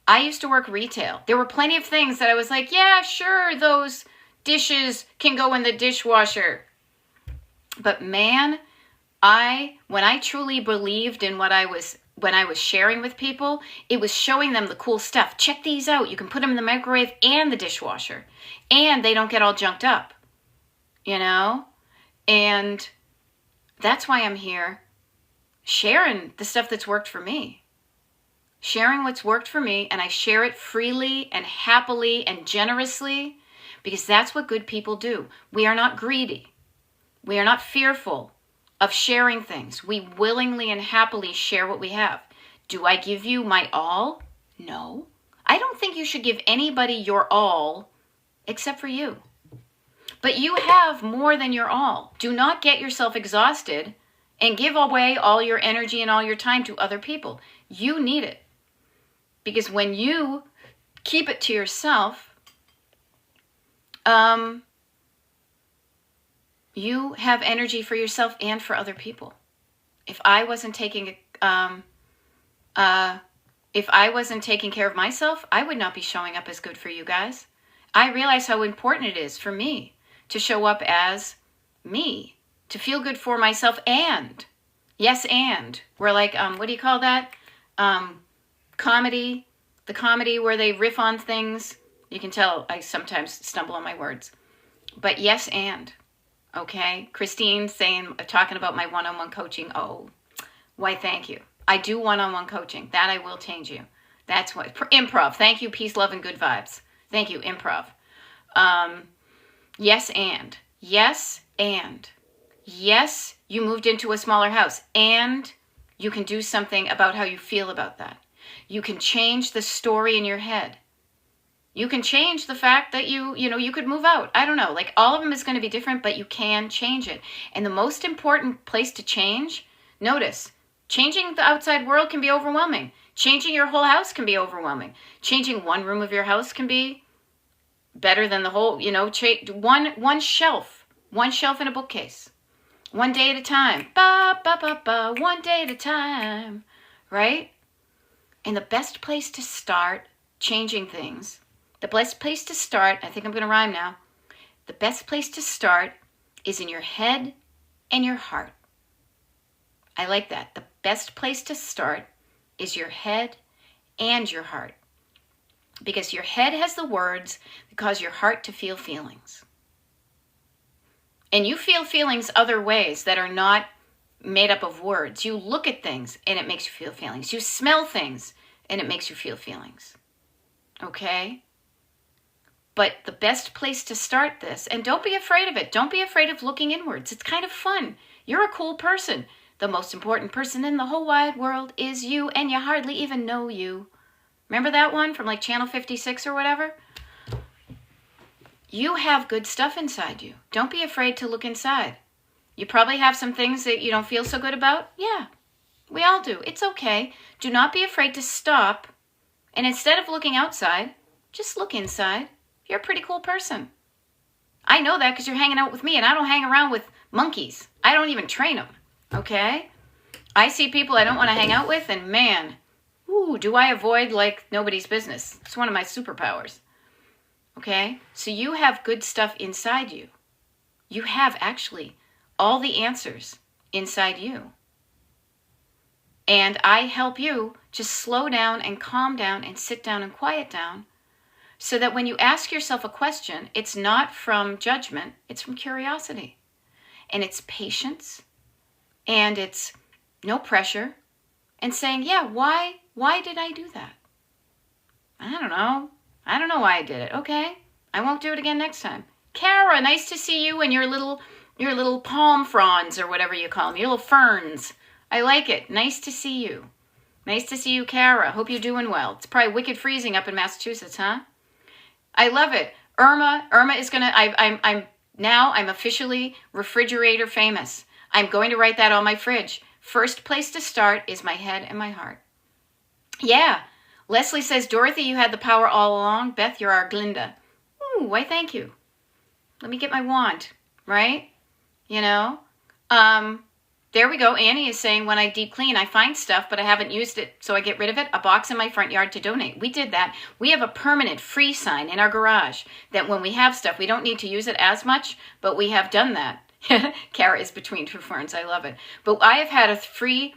I used to work retail. There were plenty of things that I was like, yeah, sure, those dishes can go in the dishwasher. But man, when I truly believed in when I was sharing with people, it was showing them the cool stuff. Check these out. You can put them in the microwave and the dishwasher, and they don't get all junked up, you know? And that's why I'm here, sharing the stuff that's worked for me. Sharing what's worked for me, and I share it freely and happily and generously because that's what good people do. We are not greedy. We are not fearful of sharing things. We willingly and happily share what we have. Do I give you my all? No. I don't think you should give anybody your all except for you. But you have more than your all. Do not get yourself exhausted and give away all your energy and all your time to other people. You need it. Because when you keep it to yourself, you have energy for yourself and for other people. If I wasn't taking care of myself, I would not be showing up as good for you guys. I realize how important it is for me to show up as me, to feel good for myself, and yes, and we're like, what do you call that? Comedy, the comedy where they riff on things. You can tell I sometimes stumble on my words, but yes, and. Okay, Christine talking about my one-on-one coaching. Oh, why, thank you. I do one-on-one coaching. That I will change you. That's what, improv. Thank you, peace, love, and good vibes. Thank you, improv. Yes, and. Yes, and. Yes, you moved into a smaller house, and you can do something about how you feel about that. You can change the story in your head. You can change the fact that you could move out. I don't know. Like, all of them is going to be different, but you can change it. And the most important place to change, notice, changing the outside world can be overwhelming. Changing your whole house can be overwhelming. Changing one room of your house can be better than the whole, one shelf in a bookcase. One day at a time. One day at a time. Right? And the best place to start changing things, the best place to start, I think I'm going to rhyme now. The best place to start is in your head and your heart. I like that. The best place to start is your head and your heart. Because your head has the words that cause your heart to feel feelings. And you feel feelings other ways that are not made up of words. You look at things and it makes you feel feelings. You smell things and it makes you feel feelings. Okay? But the best place to start this, and don't be afraid of it. Don't be afraid of looking inwards. It's kind of fun. You're a cool person. The most important person in the whole wide world is you, and you hardly even know you. Remember that one from like Channel 56 or whatever? You have good stuff inside you. Don't be afraid to look inside. You probably have some things that you don't feel so good about. Yeah, we all do. It's okay. Do not be afraid to stop, and instead of looking outside, just look inside. You're a pretty cool person. I know that because you're hanging out with me, and I don't hang around with monkeys. I don't even train them, okay? I see people I don't want to hang out with, and man, do I avoid like nobody's business. It's one of my superpowers, okay? So you have good stuff inside you. You have actually all the answers inside you. And I help you just slow down and calm down and sit down and quiet down so that when you ask yourself a question, it's not from judgment, it's from curiosity. And it's patience, and it's no pressure, and saying, yeah, why did I do that? I don't know. I don't know why I did it. Okay, I won't do it again next time. Kara, nice to see you and your little palm fronds or whatever you call them, your little ferns. I like it. Nice to see you. Nice to see you, Kara. Hope you're doing well. It's probably wicked freezing up in Massachusetts, huh? I love it. Irma is gonna. I'm officially refrigerator famous. I'm going to write that on my fridge. First place to start is my head and my heart. Yeah. Leslie says, Dorothy, you had the power all along. Beth, you're our Glinda. Ooh, why thank you. Let me get my wand, right? You know? There we go. Annie is saying, when I deep clean, I find stuff, but I haven't used it, so I get rid of it. A box in my front yard to donate. We did that. We have a permanent free sign in our garage that when we have stuff, we don't need to use it as much, but we have done that. Kara is between two ferns. I love it. But I have had a free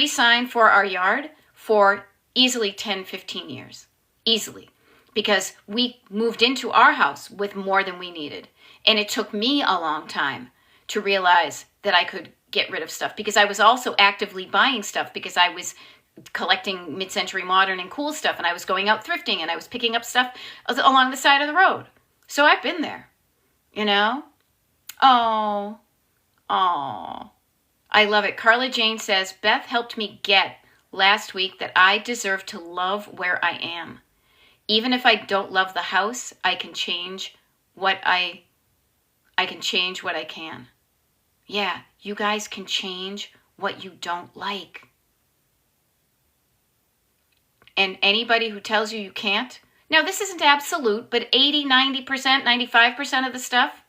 sign for our yard for easily 10, 15 years. Easily. Because we moved into our house with more than we needed. And it took me a long time to realize that I could get rid of stuff, because I was also actively buying stuff because I was collecting mid-century modern and cool stuff, and I was going out thrifting, and I was picking up stuff along the side of the road. So I've been there, you know? Oh, I love it. Carla Jane says, Beth helped me get last week that I deserve to love where I am. Even if I don't love the house, I can change what I can. Yeah, you guys can change what you don't like. And anybody who tells you can't, now this isn't absolute, but 80, 90%, 95% of the stuff,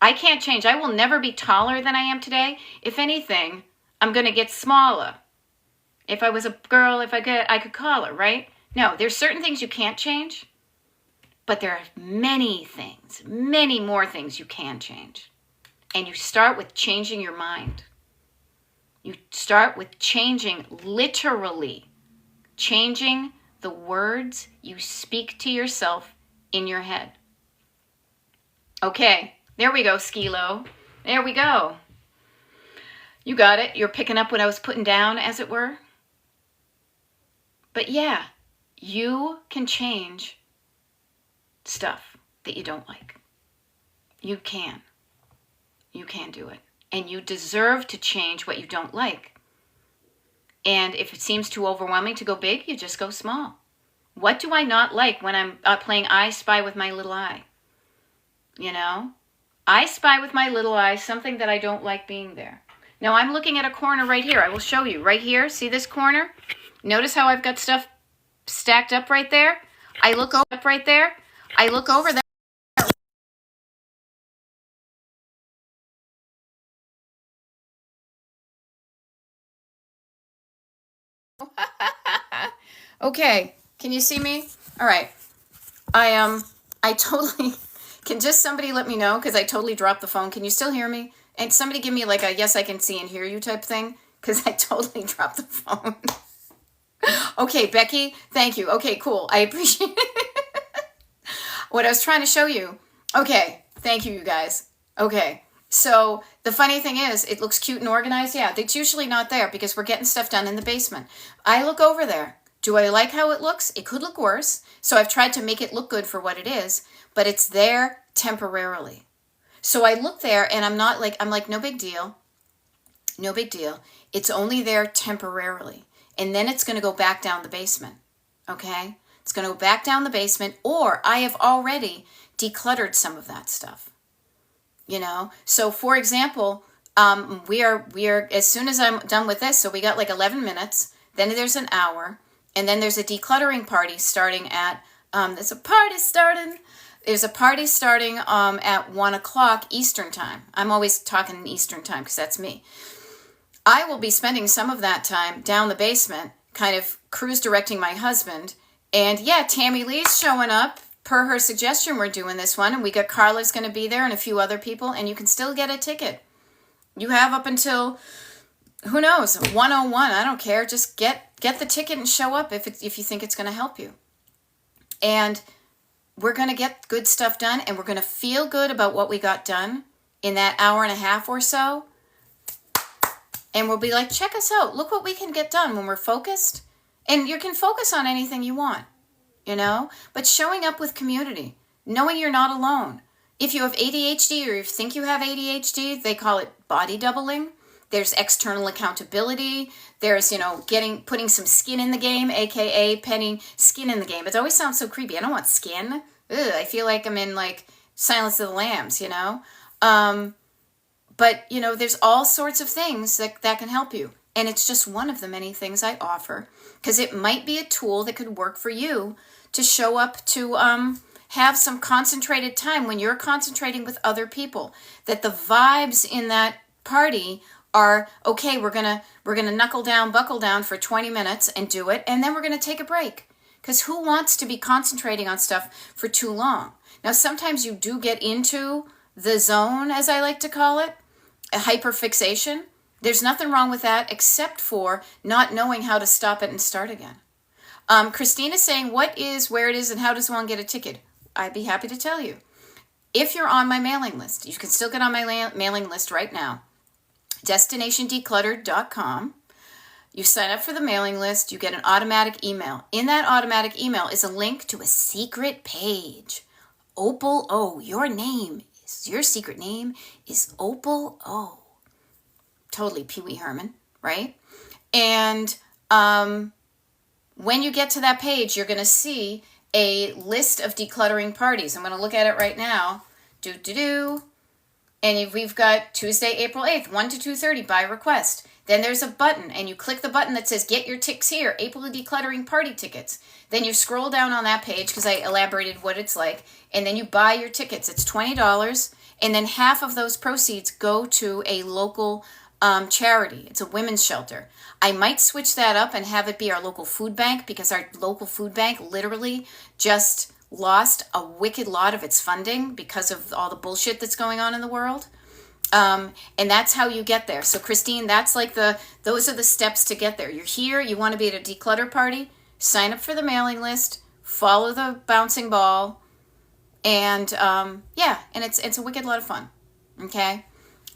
I can't change. I will never be taller than I am today. If anything, I'm going to get smaller. If I was a girl, I could collar, right? No, there's certain things you can't change, but there are many things, many more things you can change. And you start with changing your mind. You start with literally changing the words you speak to yourself in your head. Okay, there we go, Skilo. There we go. You got it. You're picking up what I was putting down, as it were. But yeah, you can change stuff that you don't like. You can. You can do it. And you deserve to change what you don't like. And if it seems too overwhelming to go big, you just go small. What do I not like when I'm playing I Spy with my little eye? You know? I spy with my little eye something that I don't like being there. Now I'm looking at a corner right here. I will show you. Right here. See this corner? Notice how I've got stuff stacked up right there? I look up right there. I look over there. Okay, can you see me? All right. I totally, can just somebody let me know, because I totally dropped the phone. Can you still hear me? And somebody give me like a yes, I can see and hear you type thing, because I totally dropped the phone. Okay, Becky, thank you. Okay, cool. I appreciate it. What I was trying to show you. Okay, thank you, you guys. Okay. So the funny thing is, it looks cute and organized. Yeah, it's usually not there because we're getting stuff done in the basement. I look over there. Do I like how it looks? It could look worse. So I've tried to make it look good for what it is, but it's there temporarily. So I look there and I'm like, no big deal. No big deal. It's only there temporarily. And then it's going to go back down the basement. Okay? It's going to go back down the basement, or I have already decluttered some of that stuff. You know, so for example, we are as soon as I'm done with this, so we got like 11 minutes, then there's an hour, and then there's a decluttering party starting at, there's a party starting at 1 o'clock Eastern time. I'm always talking Eastern time because that's me. I will be spending some of that time down the basement, kind of cruise directing my husband, and yeah, Tammy Lee's showing up. Per her suggestion, we're doing this one, and we got Carla's going to be there and a few other people, and you can still get a ticket. You have up until, who knows, 101. I don't care. Just get the ticket and show up if you think it's going to help you. And we're going to get good stuff done, and we're going to feel good about what we got done in that hour and a half or so. And we'll be like, check us out. Look what we can get done when we're focused. And you can focus on anything you want, but showing up with community, knowing you're not alone. If you have ADHD or you think you have ADHD, they call it body doubling. There's external accountability. There's, putting some skin in the game, aka penning skin in the game. It always sounds so creepy. I don't want skin. Ugh, I feel like I'm in like Silence of the Lambs, But, there's all sorts of things that can help you. And it's just one of the many things I offer, because it might be a tool that could work for you to show up to have some concentrated time when you're concentrating with other people, that the vibes in that party are, okay, we're gonna buckle down for 20 minutes and do it, and then we're gonna take a break. Because who wants to be concentrating on stuff for too long? Now, sometimes you do get into the zone, as I like to call it, a hyperfixation. There's nothing wrong with that except for not knowing how to stop it and start again. Christine is saying, what is, where it is, and how does one get a ticket? I'd be happy to tell you. If you're on my mailing list, you can still get on my mailing list right now. DestinationDecluttered.com. You sign up for the mailing list, you get an automatic email. In that automatic email is a link to a secret page. Opal O, your secret name is Opal O. Totally Pee Wee Herman, right? And when you get to that page, you're going to see a list of decluttering parties. I'm going to look at it right now. And we've got Tuesday, April 8th, 1 to 2:30 by request. Then there's a button, and you click the button that says Get Your Ticks Here, April Decluttering Party Tickets. Then you scroll down on that page, because I elaborated what it's like, and then you buy your tickets. It's $20, and then half of those proceeds go to a local charity. It's a women's shelter. I might switch that up and have it be our local food bank, because our local food bank literally just lost a wicked lot of its funding because of all the bullshit that's going on in the world. And that's how you get there. So Christine, those are the steps to get there. You're here, you want to be at a declutter party, sign up for the mailing list, follow the bouncing ball, and and it's a wicked lot of fun. Okay?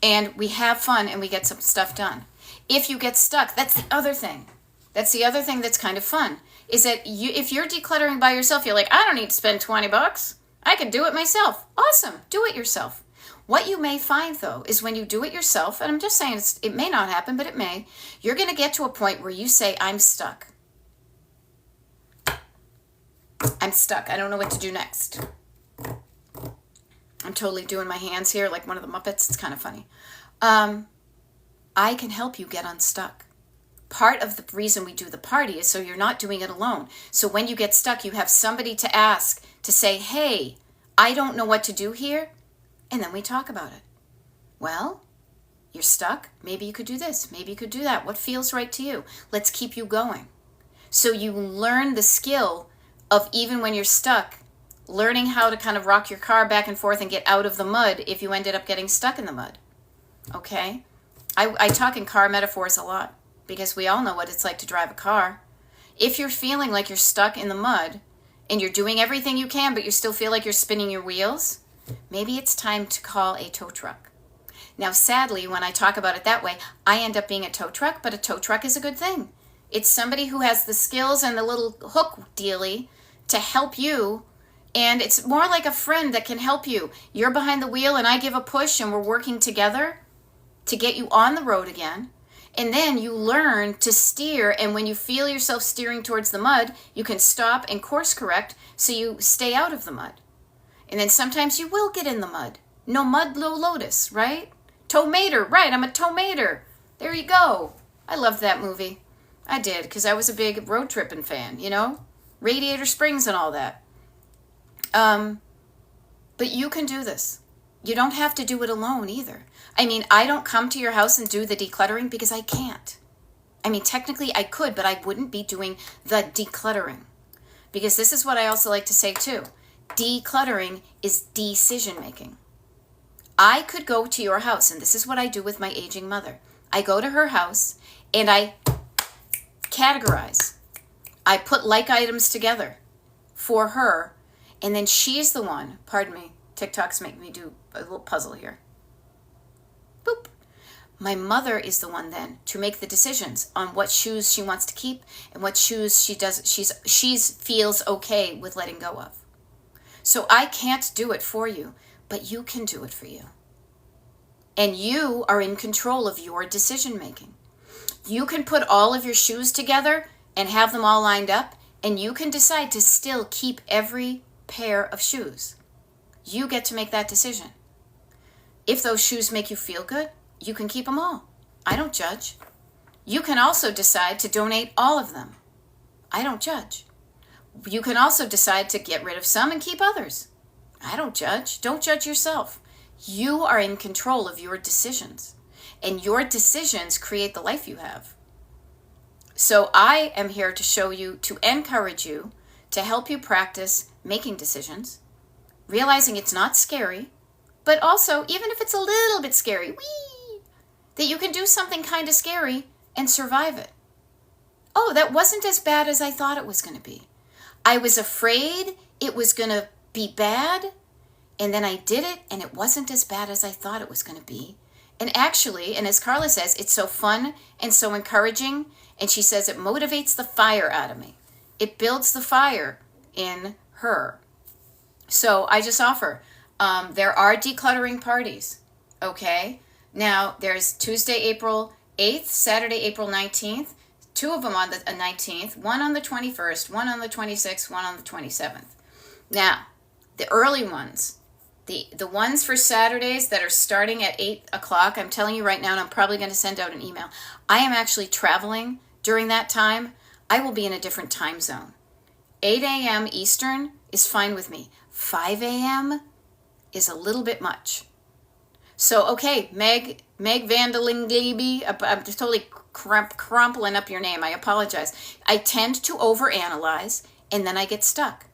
And we have fun and we get some stuff done. If you get stuck, that's the other thing. That's the other thing that's kind of fun, is that if you're decluttering by yourself, you're like, I don't need to spend $20. I can do it myself. Awesome. Do it yourself. What you may find, though, is when you do it yourself, and I'm just saying it may not happen, but it may, you're going to get to a point where you say, I'm stuck. I'm stuck. I don't know what to do next. I'm totally doing my hands here like one of the Muppets. It's kind of funny. I can help you get unstuck. Part of the reason we do the party is so you're not doing it alone. So when you get stuck, you have somebody to ask, to say, hey, I don't know what to do here. And then we talk about it. Well, you're stuck. Maybe you could do this. Maybe you could do that. What feels right to you? Let's keep you going. So you learn the skill of, even when you're stuck, learning how to kind of rock your car back and forth and get out of the mud if you ended up getting stuck in the mud. Okay? I talk in car metaphors a lot, because we all know what it's like to drive a car. If you're feeling like you're stuck in the mud and you're doing everything you can, but you still feel like you're spinning your wheels, maybe it's time to call a tow truck. Now, sadly, when I talk about it that way, I end up being a tow truck, but a tow truck is a good thing. It's somebody who has the skills and the little hook dealy to help you, and it's more like a friend that can help you. You're behind the wheel and I give a push and we're working together to get you on the road again. And then you learn to steer, and when you feel yourself steering towards the mud, you can stop and course correct so you stay out of the mud. And then sometimes you will get in the mud. No mud, no lotus, right? Tomater, right, I'm a tomater. There you go. I loved that movie. I did, because I was a big road tripping fan, Radiator Springs and all that. But you can do this. You don't have to do it alone either. I mean, I don't come to your house and do the decluttering because I can't. I mean, technically I could, but I wouldn't be doing the decluttering. Because this is what I also like to say too. Decluttering is decision making. I could go to your house, and this is what I do with my aging mother. I go to her house and I categorize. I put like items together for her, and then she's the one, pardon me, TikTok's making me do a little puzzle here. Boop. My mother is the one then to make the decisions on what shoes she wants to keep and what shoes she feels okay with letting go of. So I can't do it for you, but you can do it for you. And you are in control of your decision making. You can put all of your shoes together and have them all lined up, and you can decide to still keep every pair of shoes. You get to make that decision. If those shoes make you feel good, you can keep them all. I don't judge. You can also decide to donate all of them. I don't judge. You can also decide to get rid of some and keep others. I don't judge. Don't judge yourself. You are in control of your decisions, and your decisions create the life you have. So I am here to show you, to encourage you, to help you practice making decisions, realizing it's not scary, but also, even if it's a little bit scary, that you can do something kind of scary and survive it. Oh, that wasn't as bad as I thought it was going to be. I was afraid it was going to be bad, and then I did it, and it wasn't as bad as I thought it was going to be. And actually, and as Carla says, it's so fun and so encouraging, and she says it motivates the fire out of me. It builds the fire in her. So I just offer, there are decluttering parties, okay? Now, there's Tuesday, April 8th, Saturday, April 19th, 2 of them on the 19th, 1 on the 21st, 1 on the 26th, 1 on the 27th. Now, the early ones, the ones for Saturdays that are starting at 8 o'clock, I'm telling you right now, and I'm probably going to send out an email. I am actually traveling during that time. I will be in a different time zone. 8 a.m. Eastern is fine with me. 5 a.m. is a little bit much. So, okay, Meg Vandelingleby, I'm just totally crumpling up your name. I apologize. I tend to overanalyze, and then I get stuck.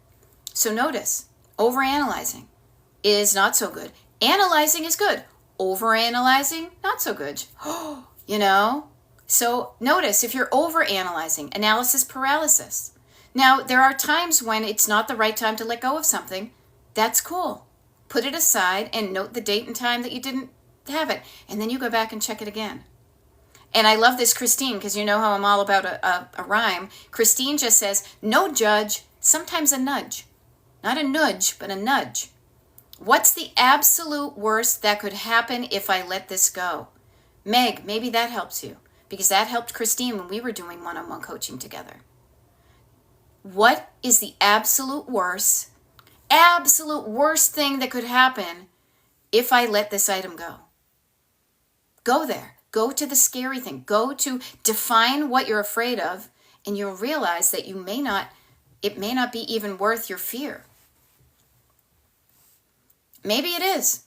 So notice, overanalyzing is not so good. Analyzing is good. Overanalyzing, not so good. You know? So notice, if you're overanalyzing, analysis paralysis. Now, there are times when it's not the right time to let go of something. That's cool. Put it aside and note the date and time that you didn't have it. And then you go back and check it again. And I love this, Christine, because you know how I'm all about a rhyme. Christine just says, no judge, sometimes a nudge. Not a nudge, but a nudge. What's the absolute worst that could happen if I let this go? Meg, maybe that helps you, because that helped Christine when we were doing one-on-one coaching together. What is the absolute worst thing that could happen if I let this item go? Go there. Go to the scary thing. Go to define what you're afraid of, and you'll realize that it may not be even worth your fear. Maybe it is,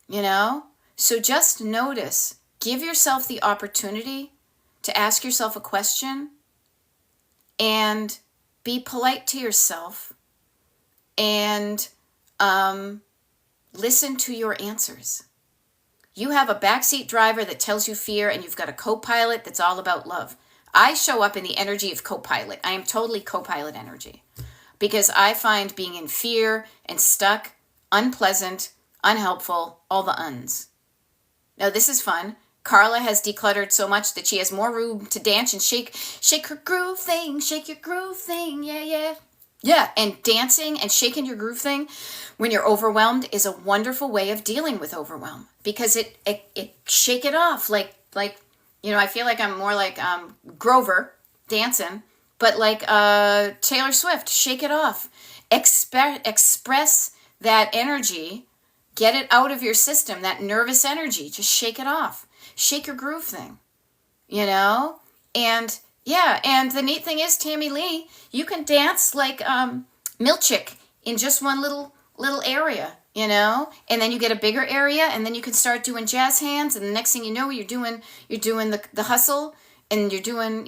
you know? So just notice, give yourself the opportunity to ask yourself a question and be polite to yourself and listen to your answers. You have a backseat driver that tells you fear, and you've got a co-pilot that's all about love. I show up in the energy of co-pilot. I am totally co-pilot energy because I find being in fear and stuck unpleasant, unhelpful, all the uns. Now this is fun. Carla has decluttered so much that she has more room to dance and shake her groove thing, shake your groove thing, yeah. Yeah, and dancing and shaking your groove thing when you're overwhelmed is a wonderful way of dealing with overwhelm, because it shake it off like you know, I feel like I'm more like Grover dancing, but like Taylor Swift, shake it off. Express that energy, get it out of your system, that nervous energy, just shake it off. Shake your groove thing, you know? And yeah, and the neat thing is, Tammy Lee, you can dance like Milchick in just one little area, you know? And then you get a bigger area, and then you can start doing jazz hands, and the next thing you know, you're doing the hustle, and you're doing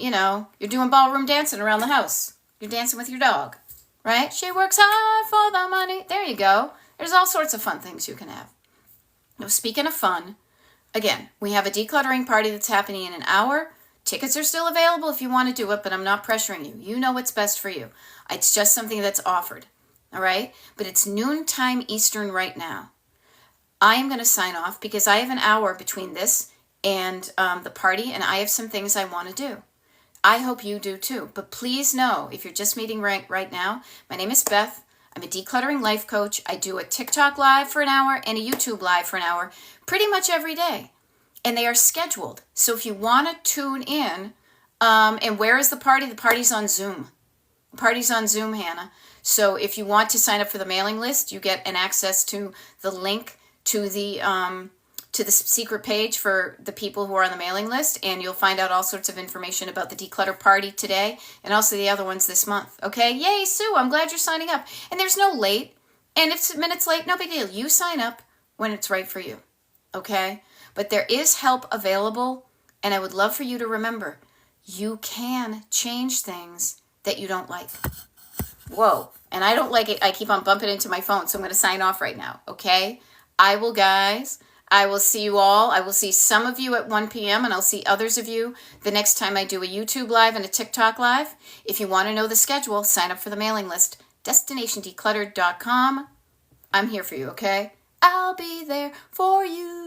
ballroom dancing around the house. You're dancing with your dog, right? She works hard for the money. There you go. There's all sorts of fun things you can have. Now, speaking of fun, again, we have a decluttering party that's happening in an hour. Tickets are still available if you want to do it, but I'm not pressuring you. You know what's best for you. It's just something that's offered, all right? But it's noontime Eastern right now. I am going to sign off because I have an hour between this and the party, and I have some things I want to do. I hope you do too. But please know, if you're just meeting right now, my name is Beth. I'm a decluttering life coach. I do a TikTok live for an hour and a YouTube live for an hour pretty much every day. And they are scheduled. So if you want to tune in, and where is the party? The party's on Zoom. The party's on Zoom, Hannah. So if you want to sign up for the mailing list, you get an access to the link to the secret page for the people who are on the mailing list, and you'll find out all sorts of information about the declutter party today and also the other ones this month. Okay? Yay, Sue, I'm glad you're signing up. And there's no late, and if it's minutes late, no big deal. You sign up when it's right for you. Okay? But there is help available, and I would love for you to remember, you can change things that you don't like. Whoa. And I don't like it. I keep on bumping into my phone, so I'm going to sign off right now. Okay? I will see you all. I will see some of you at 1 p.m. and I'll see others of you the next time I do a YouTube live and a TikTok live. If you want to know the schedule, sign up for the mailing list. DestinationDecluttered.com. I'm here for you, okay? I'll be there for you.